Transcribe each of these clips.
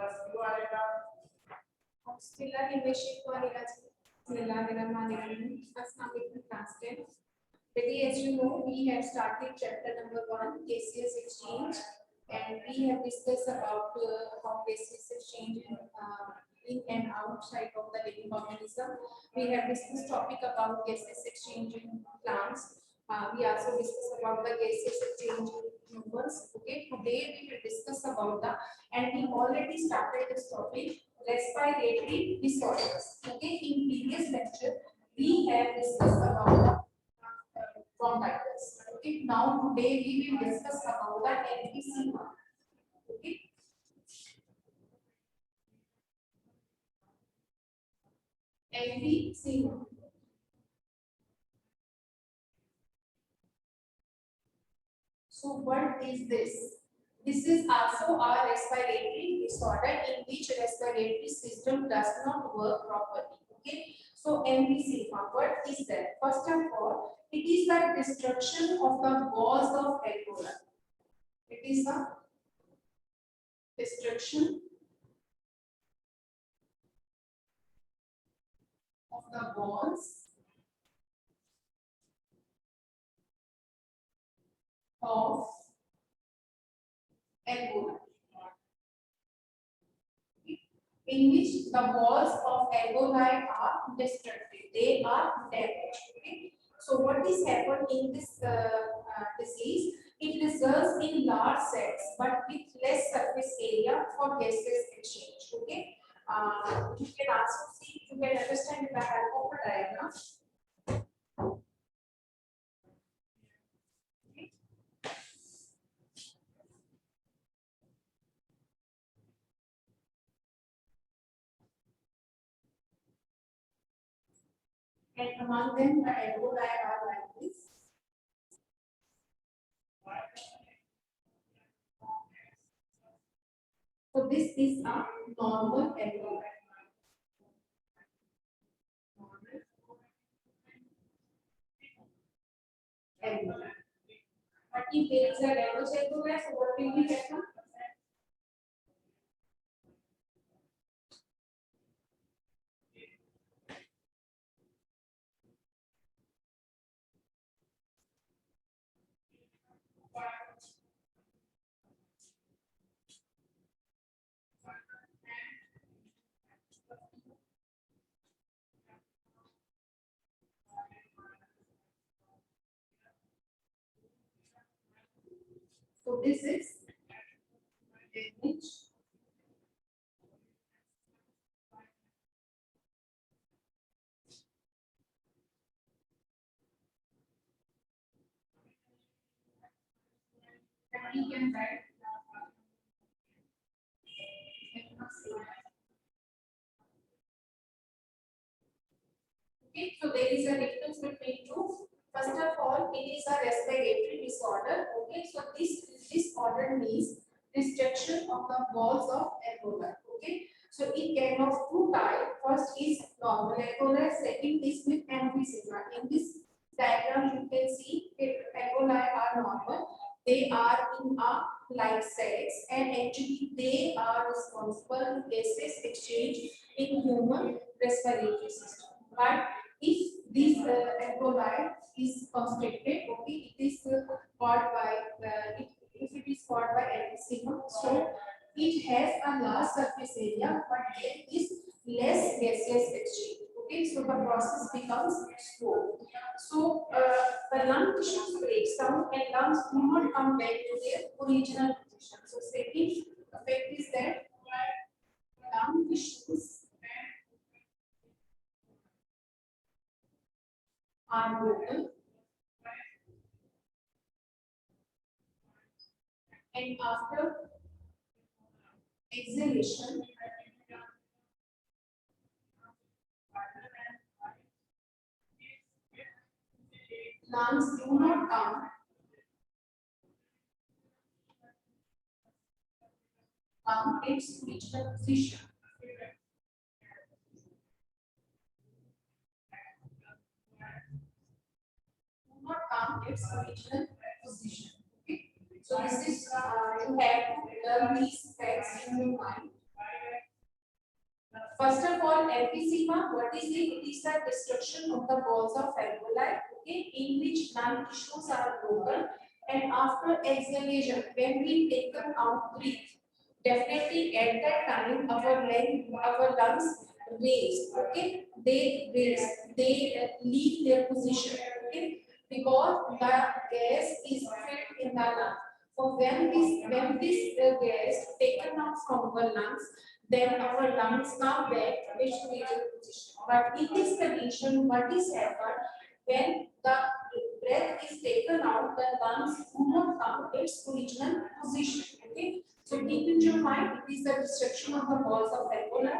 Bismillahirrahmanirrahim. Assalamu alaikum class 10. Today, as you know, we have started chapter number 1, gaseous exchange, and we have discussed about how gaseous exchange in and outside of the living organism. We have discussed topic about gaseous exchange in plants. We also discussed about the gaseous exchange in humans. Okay, today we will discuss about the, and we already started this topic, respiratory disorders. Okay, in previous lecture we have discussed about the bronchitis. Okay, now today we will discuss about the emphysema. Okay, emphysema. So what is this? This is also a respiratory disorder in which respiratory system does not work properly. Okay, so emphysema, what is that? First of all, it is the destruction of the walls of alveoli. It is the destruction of the walls of alveoli, in which the walls of alveoli are destructed, they are damaged. Okay? So what is happened in this disease? It results in large sacs but with less surface area for gaseous exchange. Okay, you can also see, you can understand in the help of a diagram. Okay. And among them, the alveoli are like this. So this is a normal alveoli. Alveoli. But if there is a damage alveoli, so what will be happen? So this is damage that we can write. Okay, so there is a difference between two. First of all, it is a respiratory disorder. Okay, so this disorder means destruction of the walls of alveoli. Okay, so it can of two types. First is normal alveoli. Second is with emphysema. In this diagram, you can see alveoli are normal. They are in a like sacs, and actually they are responsible for gaseous exchange in human respiratory system. But if this alveoli is constricted, okay, it is caused by if it is caused by emphysema, so it has a large surface area, but there is less gaseous exchange. Okay, so the process becomes slow. So the lung tissues breaks down and lungs do not come back to their original position. So second effect is that lung tissues are broken, and after exhalation, lungs do not come its original position. Do not come its original position. Okay. So this is you have to learn these facts in your mind. First of all, emphysema, what is it? It is the destruction of the walls of alveoli, okay, in which lung tissues are broken, and after exhalation, when we take them out breathe, definitely at that time our lungs raise, okay, they raise, they leave their position, okay, because the gas is filled in the lung. So when this gas taken out from our lungs, then our lungs come back to its original position. But in this condition, what is happened when the breath is taken out, the lungs do not come to its original position. Okay, so keep in your mind, it is the destruction of the walls of alveoli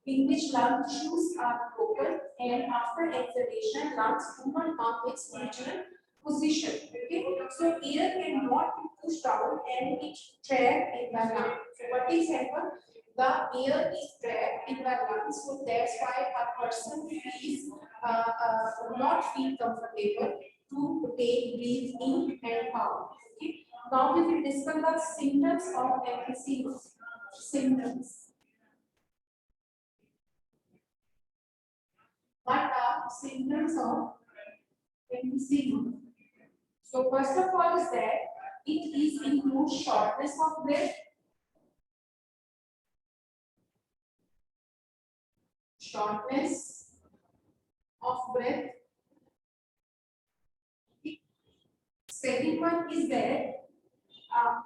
in which lung tissues are broken, and after exhalation, lungs do not come to its original position. Okay, so air cannot be pushed out and it trapped in the lung. So what is happened? The air is trapped in the lungs, so that's why a person feels not feel comfortable to take breathe in and out. Okay. Now we will discuss the symptoms of emphysema. Symptoms. What are symptoms of emphysema? So first of all is that it is includes shortness of breath, shortness of breath. Second one is that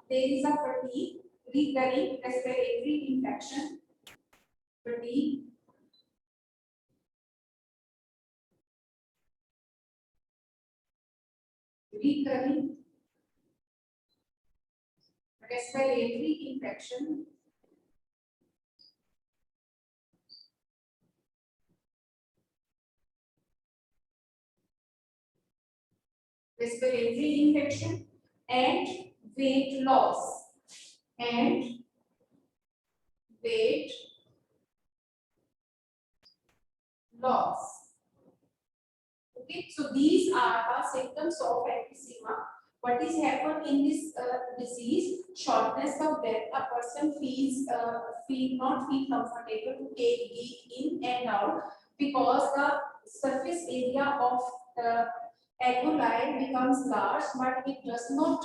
there is a fatigue, recurring respiratory infection, fatigue, recurring respiratory infection, and weight loss, and weight loss. Okay, so these are the symptoms of emphysema. What is happened in this disease? Shortness of breath. A person not feel comfortable to take breath in and out because the surface area of the alveoli becomes large, but it does not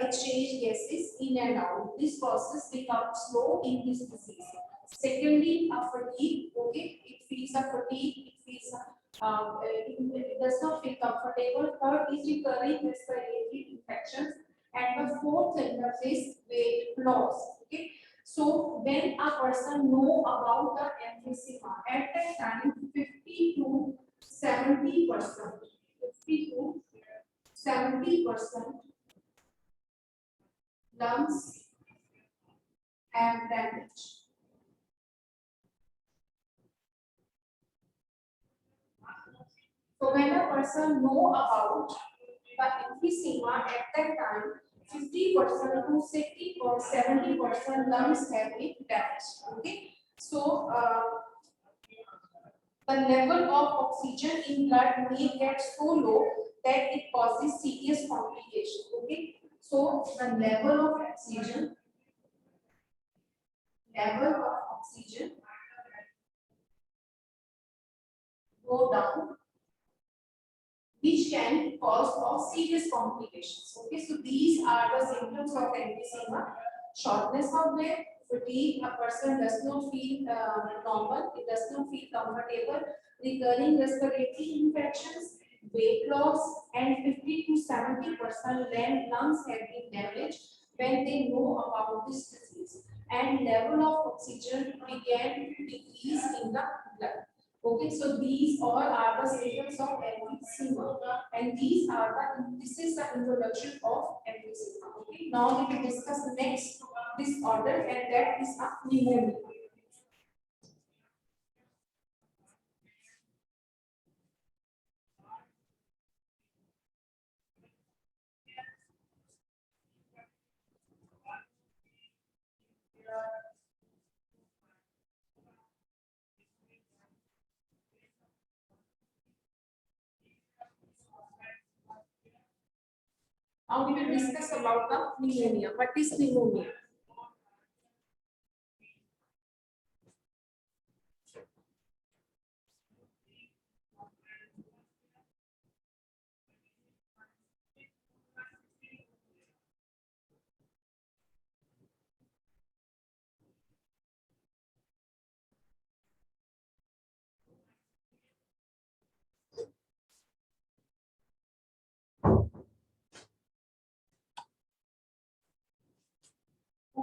exchange gases in and out. This process becomes slow in this disease. Secondly, a fatigue. Okay, it feels a fatigue. It feels it does not feel comfortable. Third is recurring respiratory infections, and the fourth symptom is weight loss. Okay, so when a person know about the emphysema, at that time 50 to 70%, 50 to 70% lungs have damage. So when a person know about the emphysema, at that time 50% to 60 or 70% lungs have been damaged. Okay, so the level of oxygen in blood may get so low that it causes serious complications. Okay, so the level of oxygen go down, which can cause of serious complications. Okay, so these are the symptoms of emphysema: shortness of breath, fatigue, a person does not feel normal, it does not feel comfortable, recurring respiratory infections, weight loss, and 50 to 70% lungs have been damaged when they know about this disease, and level of oxygen began to decrease in the blood. Okay, so these all are the symptoms of emphysema, and this is the introduction of emphysema. Okay, now we will discuss the next disorder, and that is a pneumonia. Now we will discuss about the pneumonia. What is pneumonia?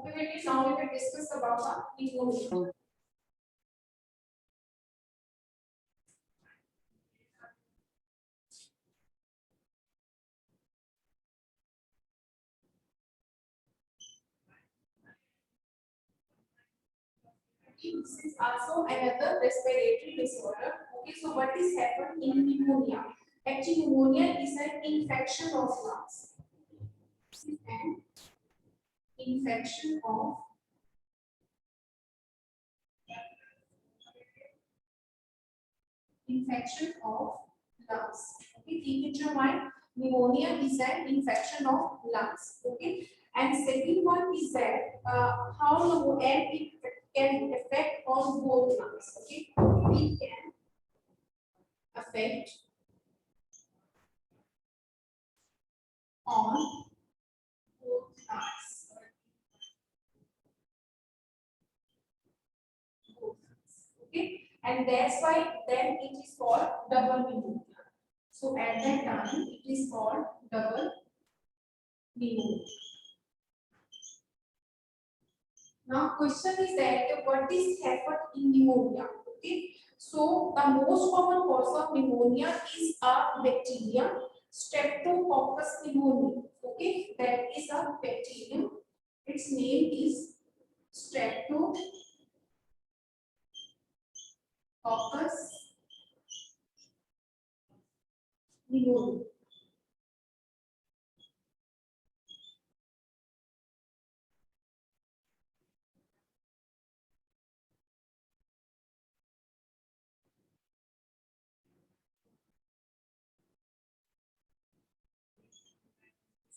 Okay, now we will discuss about the pneumonia. This is also another respiratory disorder. Okay, so what is happened in pneumonia? Actually, pneumonia is an infection of lungs. An infection of lungs. Okay, keep it in your mind. Pneumonia is an infection of lungs. Okay, and second one is that how the air it can affect on both lungs. Okay, it can affect on both lungs. Okay, and that's why then it is called double pneumonia. So at that time it is called double pneumonia. Now question is that what is happened in pneumonia? Okay, so the most common cause of pneumonia is a bacteria, Streptococcus pneumoniae. Okay, that is a bacterium. Its name is Streptococcus pneumoniae.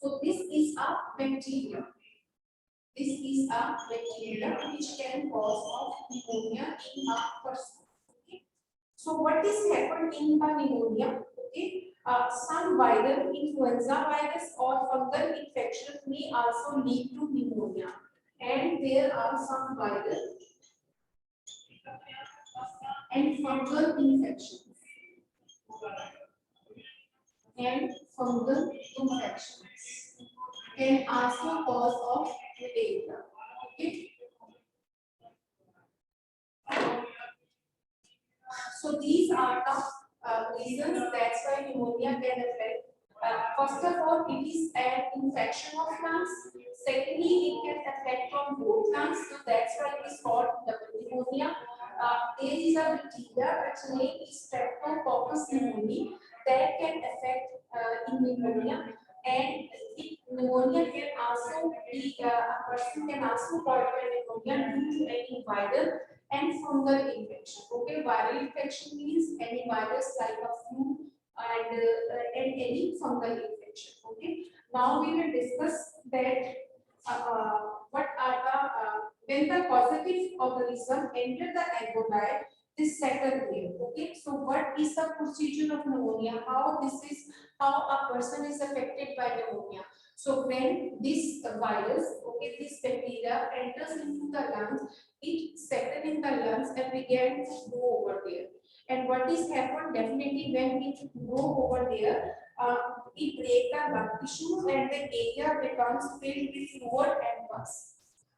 So this is a bacteria. This is a bacteria which can cause of pneumonia in a person. Okay. So what is happened in the pneumonia? Okay. Some viral influenza virus or fungal infection may also lead to pneumonia, and there are some viral and fungal infections can also cause of malaria. Okay. So these are the reasons that's why pneumonia can affect. First of all, it is an infection of lungs. Secondly, it can affect on both lungs. So that's why it is called double pneumonia. There is a bacteria which name is Streptococcus pneumoniae that can affect in pneumonia. And pneumonia can also be a person can also develop pneumonia due to any viral and fungal infection. Okay, viral infection means any virus like a flu and any fungal infection. Okay, now we will discuss that what are the when the positive organism enter the alveoli, this second wave. Okay, so what is the procedure of pneumonia? How a person is affected by pneumonia. So when this virus, okay, this bacteria enters into the lungs, it settle in the lungs and began to grow over there. And what is happened definitely when it grow over there, it break the lung tissues and the area becomes filled with fluid and pus.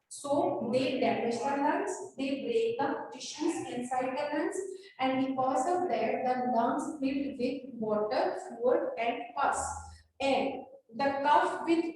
So they damage the lungs, they break the tissues inside the lungs, and because of that, the lungs filled with water, fluid, and pus. And the cough with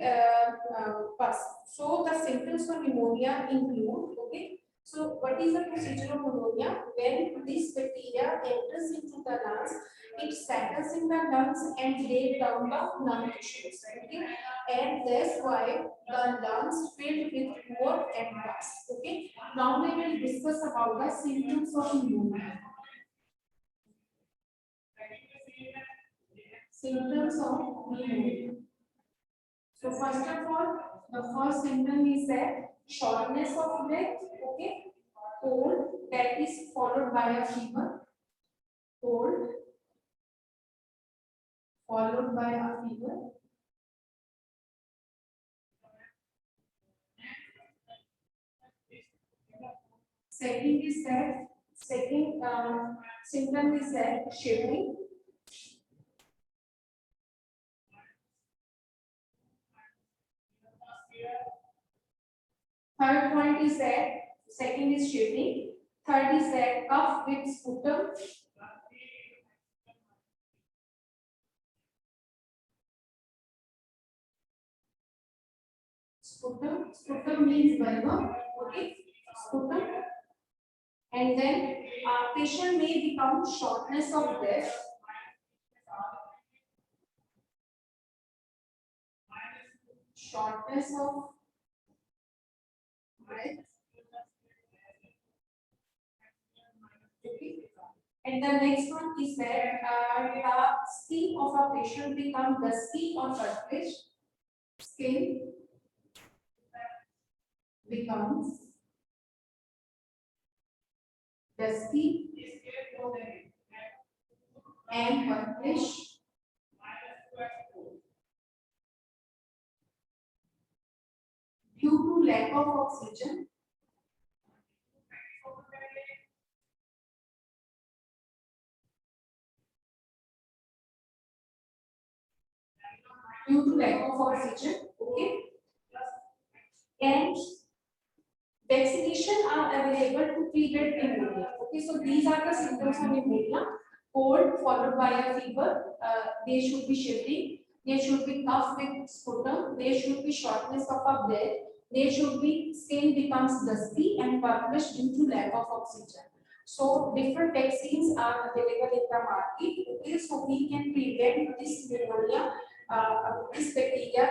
pus. So the symptoms of pneumonia include, okay. So what is the procedure of pneumonia? When this bacteria enters into the lungs, it settles in the lungs and break down the lung tissues. Okay, and that's why the lungs filled with fluid and pus. Okay, now we will discuss about the symptoms of pneumonia. Symptoms of pneumonia. So first of all, the first symptom is that shortness of breath, okay, cold, that is followed by a fever, cold, followed by a fever. Second symptom is that shivering. Third point is that second is shivering. Third is that cough with sputum. Sputum means vulva. Okay, sputum. And then patient may become shortness of breath. Shortness of breath. Okay. And the next one is that the skin of a patient become dusky or purplish. Skin becomes dusky and purplish due to lack of oxygen. Due to lack of oxygen, okay, and vaccination are available to prevent pneumonia. Okay, so these are the symptoms of pneumonia. Cold followed by a fever. There should be shivering. There should be cough with sputum. There should be shortness of a breath. There should be skin becomes dusty and purplish due to lack of oxygen. So different vaccines are available in the market. Okay, so we can prevent this pneumonia, this bacteria,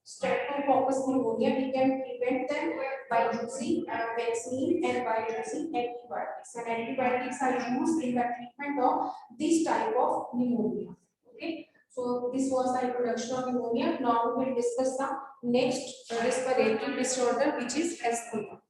Streptococcus pneumonia. We can prevent them by using vaccine and by using antibiotics. And antibiotics are used in the treatment of this type of pneumonia. Okay. So this was the introduction of pneumonia. Now we will discuss the next respiratory disorder, which is asthma.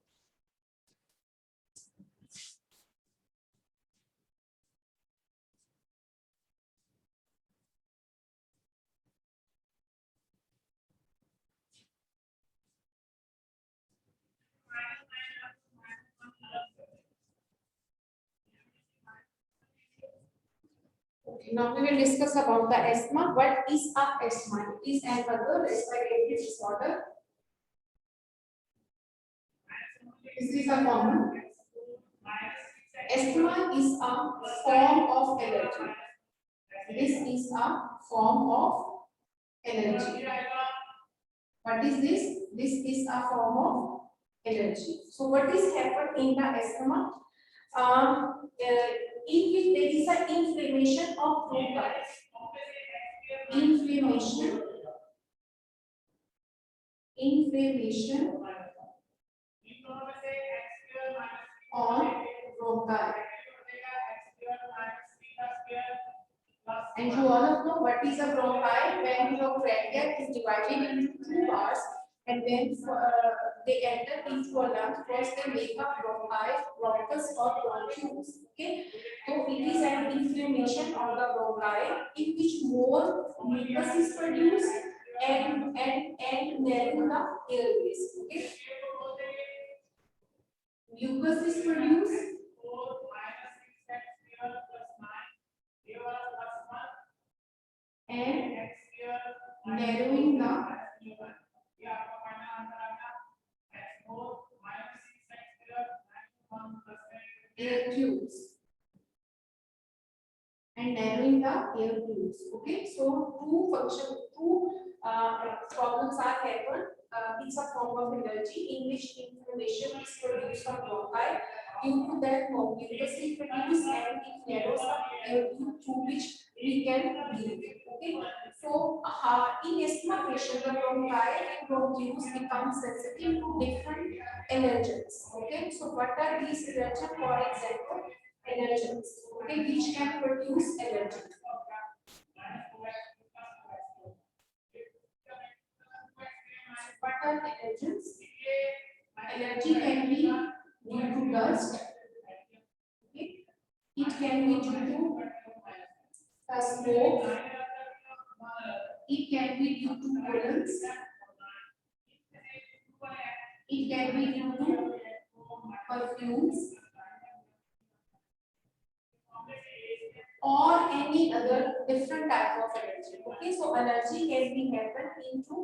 Okay, now we will discuss about the asthma. What is a asthma? It is another respiratory disorder. This is a common. Asthma is a form of allergy. This is a form of allergy. What is this? This is a form of allergy. So what is happened in the asthma? In which there is an inflammation of bronchi. Inflammation on bronchi. And you all know what is a bronchi. When your trachea is divided into two parts, and then they enter into a lung. First, they make a bronchi, bronchus or bronchioles. Okay, so it is an inflammation of the bronchi in which more mucus is produced and narrow the airways. Okay, mucus is produced and narrowing the air tubes and narrowing the air tubes. Okay, so two problems are happened. It's a form of allergy in which inflammation is produced on bronchi. Due to that, mucus is produced and it narrows the air tube through which we can breathe. Okay, so in asthma patient, the bronchi and bronchioles become sensitive to different allergens. Okay, so what are these allergens? For example, allergens, okay, which can produce allergy. What are allergens? Allergy can be due to dust. Okay. It can be due to smoke. It can be due to pollens. It can be due to perfumes. or any other different type of allergy. Okay, so allergy can be happen due to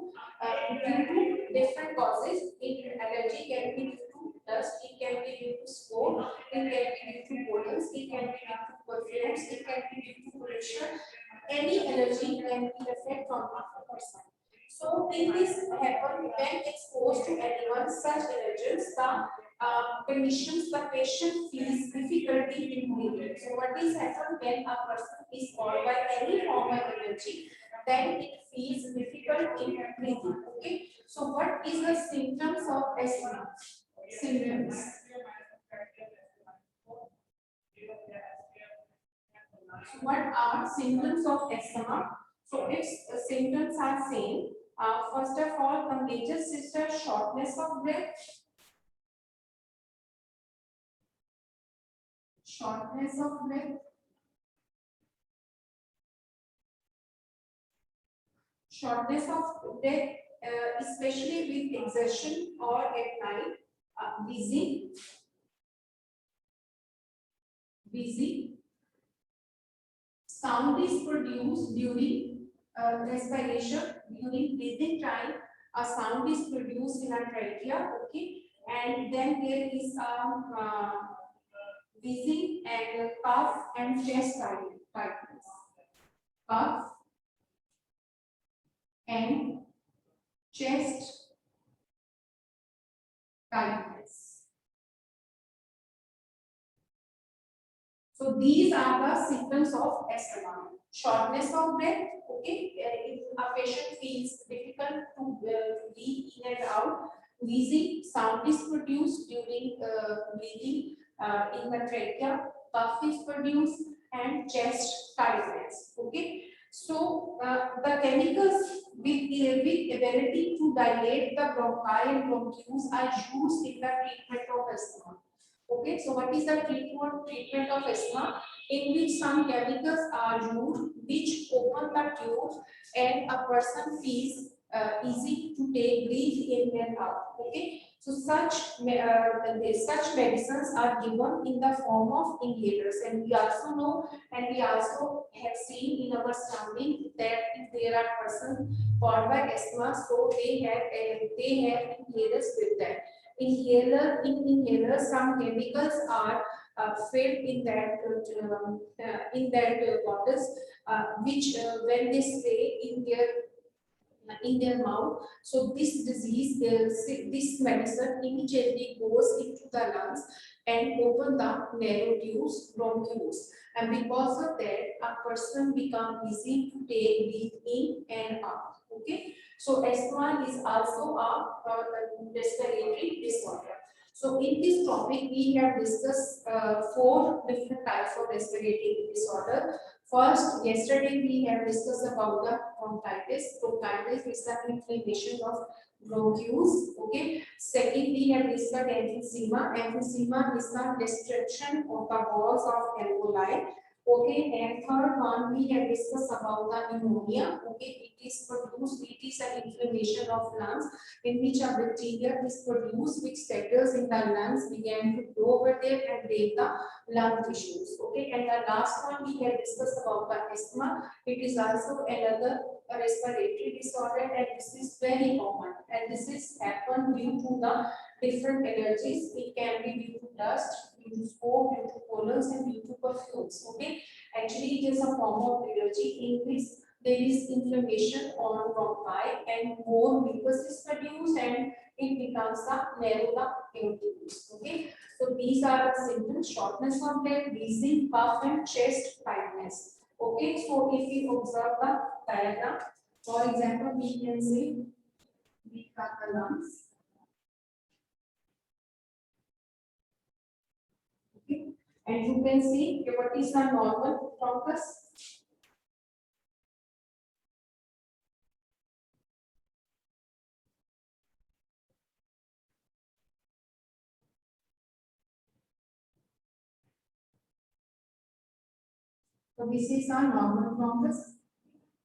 different causes. Allergy can be due to dust, it can be due to smoke, it can be due to pollens, it can be due to perfumes, it can be due to pollution. Any allergy can be affect from a person. So in this happen when exposed to anyone such allergens, the conditions the patient feels difficulty in breathing. So what is happen when a person is called by any form of allergy, then it feels difficult in breathing. Okay. So what is the symptoms of asthma? Symptoms. So what are symptoms of asthma? So its symptoms are same. First of all, contagious sister, shortness of breath, shortness of breath, shortness of breath, especially with exertion or at night, wheezing, wheezing. Sound is produced during respiration, during breathing time. A sound is produced in a trachea, okay, and then there is wheezing and cough and chest tightness, cough and chest tightness. So these are the symptoms of asthma. Shortness of breath, okay, if a patient feels difficult to breathe in and out, wheezing, sound is produced during breathing in the trachea, cough is produced, and chest tightness, okay. So the chemicals with ability to dilate the bronchi and bronchioles are used in the treatment of asthma. Okay, so what is the treatment of asthma? In which some chemicals are used which open the tubes and a person feels easy to take breathe in and out. Okay, so such medicines are given in the form of inhalers, and we also know and we also have seen in our surrounding that if there are persons called by asthma, so they have inhalers with them. Inhaler, some chemicals are filled in that bottles, which when they stay in their mouth, so this disease, this medicine immediately goes into the lungs and open the narrow tubes, bronchioles, and because of that a person become easy to take breathe in and out. Okay, so asthma is also a respiratory disorder. So in this topic we have discussed four different types of respiratory disorder. First, yesterday we have discussed about the bronchitis. Bronchitis is the inflammation of bronchioles. Okay. Second, we have discussed emphysema. Emphysema is the destruction of the walls of alveoli. Okay, and third one we have discussed about the pneumonia. Okay, it is an inflammation of lungs in which a bacteria is produced which settles in the lungs, began to grow over there and break the lung tissues. Okay, and the last one we have discussed about the asthma. It is also another respiratory disorder, and this is very common, and this is happen due to the different allergies. It can be due to dust, due to smoke, due to pollens, and due to perfumes. Okay, actually it is a form of allergy in which there is inflammation on bronchi and more mucus is produced and it becomes a narrow the air tubes. Okay, so these are the symptoms: shortness of breath, wheezing, cough, and chest tightness. Okay, so if we observe the diagram, for example, we can say we got the lungs. Okay, and you can see what is the normal bronchus. So this is our normal bronchus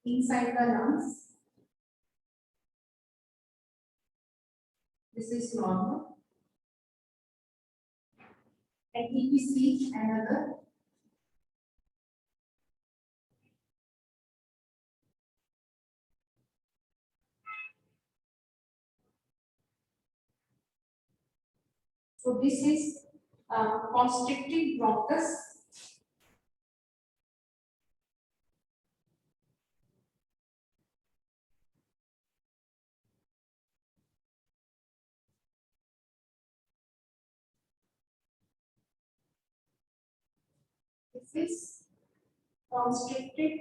inside the lungs. This is normal. And if we see another So this is constricted bronchus. This is constricted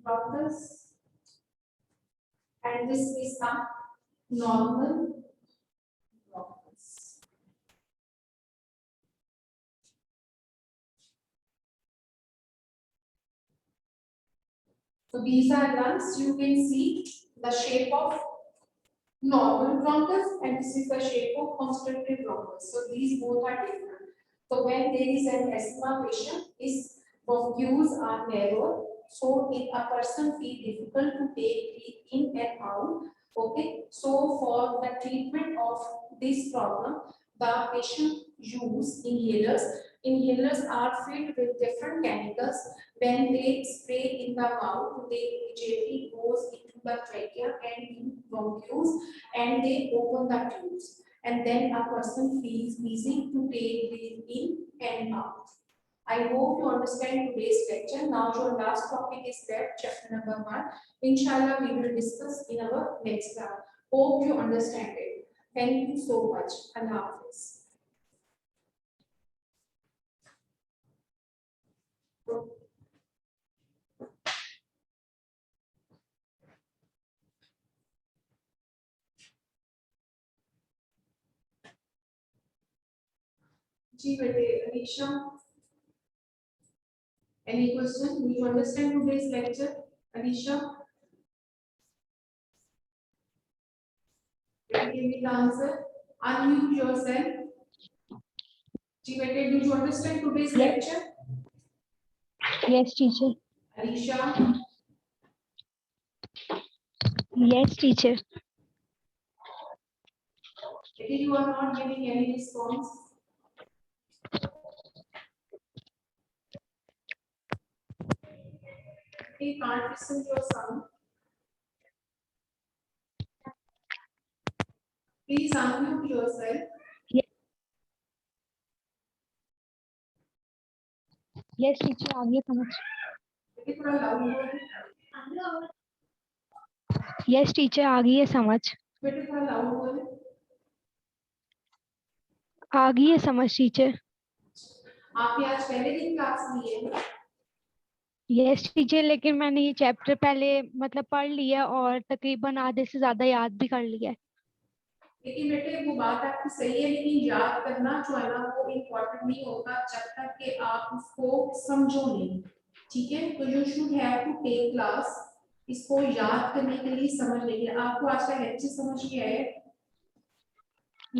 bronchus, and this is a normal bronchus. So these are lungs. You can see the shape of normal bronchus and this is the shape of constricted bronchus. So these both are different. So when there is an asthma patient, his bronchioles are narrow, so if a person feel difficult to take breath in and out. Okay, so for the treatment of this problem, the patient use inhalers. Inhalers are filled with different chemicals. When they spray in the mouth, they immediately goes into the trachea and in bronchioles and they open the tubes and then a person feels easy to take breath in and out. I hope you understand today's lecture. Now your last topic is left, chapter number 1. Inshallah, we will discuss in our next class. Hope you understand it. Thank you so much. Allah Hafiz. जी बेटे Anisha, any question? Do you understand today's lecture, Anisha? Give me the answer. Unmute yourself. जी बेटे, do you understand today's lecture? Yes, teacher. Anisha, Yes, teacher. if you are not giving any response, he can't listen to your sound. Please unmute yourself. Yes, teacher. आगे समझ. बेटे थोड़ा loud बोलो. Yes, teacher. आगे ये समझ. बेटे थोड़ा loud बोलो. आगे ये समझ, teacher. आपने आज पहले दिन क्लास ली है? Yes, teacher. लेकिन मैंने ये चैप्टर पहले मतलब पढ़ लिया और तकरीबन आधे से ज्यादा याद भी कर लिया है. लेकिन बेटे वो बात आपकी सही है, लेकिन याद करना जो है ना वो इम्पोर्टेंट नहीं होता जब तक कि आप उसको समझो नहीं. ठीक है, तो you should have to take class. इसको याद करने के लिए समझ लेंगे. आपको आज का लेक्चर समझ में आया?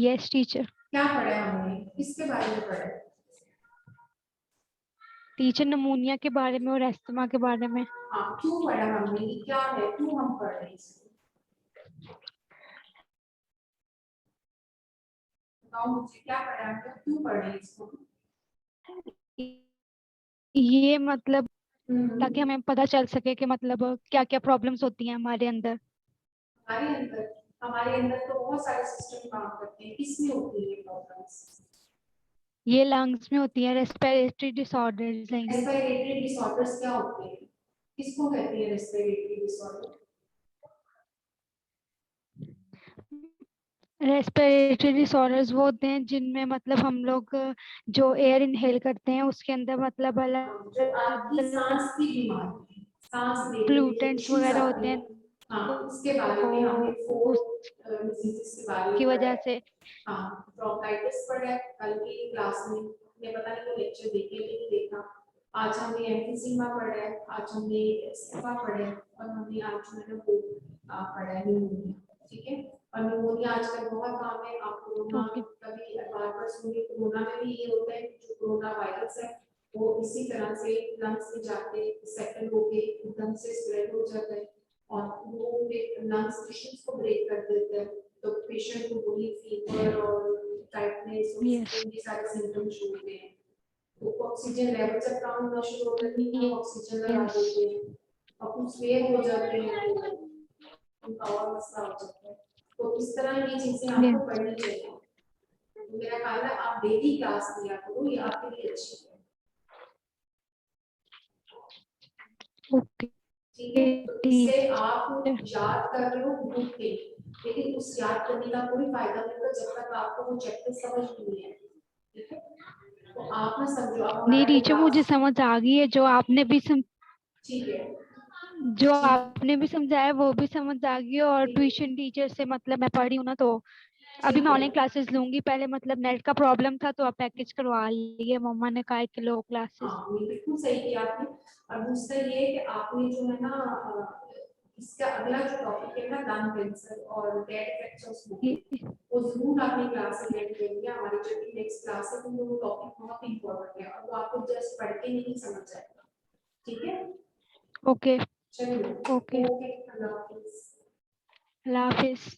Yes, teacher. क्या पढ़ा है हमने, किसके बारे में पढ़ा है? टीचर नमूनिया के बारे में और एस्थमा के बारे में. हाँ, क्यों पढ़ा हमने, ये क्या है, क्यों हम पढ़ रहे हैं इसको? बताओ मुझे, क्या पढ़ा है, क्यों पढ़ रहे हैं इसको? ये मतलब ताकि हमें पता चल सके कि मतलब क्या क्या प्रॉब्लम्स होती हैं हमारे अंदर. हमारे अंदर तो बहुत सारे सिस्टम काम करते हैं. किसमें होती है ये प्रॉब्लम्स? ये लंग्स में होती है. रेस्पिरेटरी डिसऑर्डर्स हैं. रेस्पिरेटरी डिसऑर्डर्स क्या होते हैं, किसको कहते हैं रेस्पिरेटरी डिसऑर्डर? रेस्पिरेटरी डिसऑर्डर्स वो होते हैं जिनमें मतलब हम लोग जो एयर इनहेल करते हैं उसके अंदर मतलब जो आपकी सांस की बीमारी है, सांस लेने में प्लूटेंट्स इश्यूज वगैरह आते होते हैं. हैं. हाँ, उसके बारे में हमने फोर डिजीजेस के बारे में की पढ़ा वजह है. से. हाँ, ब्रोंकाइटिस पढ़ा है कल की क्लास में. मैं पता नहीं वो लेक्चर देखे कि नहीं देखा. आज हमने एम्फीसीमा पढ़ा है, आज हमने एस्मा पढ़ा है और हमने आज मैंने वो पढ़ा है न्यूमोनिया. ठीक है, और न्यूमोनिया आजकल बहुत काम है. आप कोरोना कभी बार सुनिए, कोरोना में भी ये होता है जो कोरोना वायरस है वो इसी तरह से लंग्स में जाके सेटल होके एकदम से स्प्रेड हो जाता है और वो लंग्स टिश्यूज को ब्रेक कर देता है. तो पेशेंट को बॉडी फीवर और टाइटनेस और ये सारे सिम्टम्स शो होते हैं. तो ऑक्सीजन लेवल जब कम होना शुरू हो जाती है, ऑक्सीजन लगा देते हैं और कुछ स्वेयर हो जाते हैं. उनका और मसला हो सकता है। तो इस तरह ये चीजें आपको पढ़नी चाहिए। तो मेरा ख्याल है आप डेली क्लास लिया करो, ये आपके लिए अच्छी है। ओके ठीक है, तो इससे आप याद कर रहे हो गुड थिंग, लेकिन उस याद करने का कोई फायदा नहीं होगा जब तक आपको वो चैप्टर समझ नहीं है। ठीक है, तो आप ना समझो, आप नहीं हमारा टीचर, मुझे क्लास, समझ आ गई है। ठीक है, जो ठीक, आपने भी समझाया वो भी समझ आ गई, और ठीक, ट्यूशन टीचर से मतलब मैं पढ़ी हूँ ना, तो अभी ठीक मैं है। ऑनलाइन क्लासेस लूंगी। पहले मतलब नेट का प्रॉब्लम था तो अब पैकेज करवा लिए, मम्मा ने कहा कि लो क्लासेस। हाँ, ये बिल्कुल सही किया आपने। और दूसरा ये है कि आपने जो है ना इसका अगला जो टॉपिक है ना लंग कैंसर और डेड इफेक्ट्स ऑफ स्मोकिंग, वो जरूर आपने क्लास अटेंड करनी है। हमारी जो नेक्स्ट क्लास है तो वो टॉपिक बहुत इंपॉर्टेंट है और वो आपको जस्ट पढ़ के नहीं समझ आएगा। ठीक है, ओके चलिए, ओके, ओके, अल्लाह हाफिज। अल्लाह हाफिज।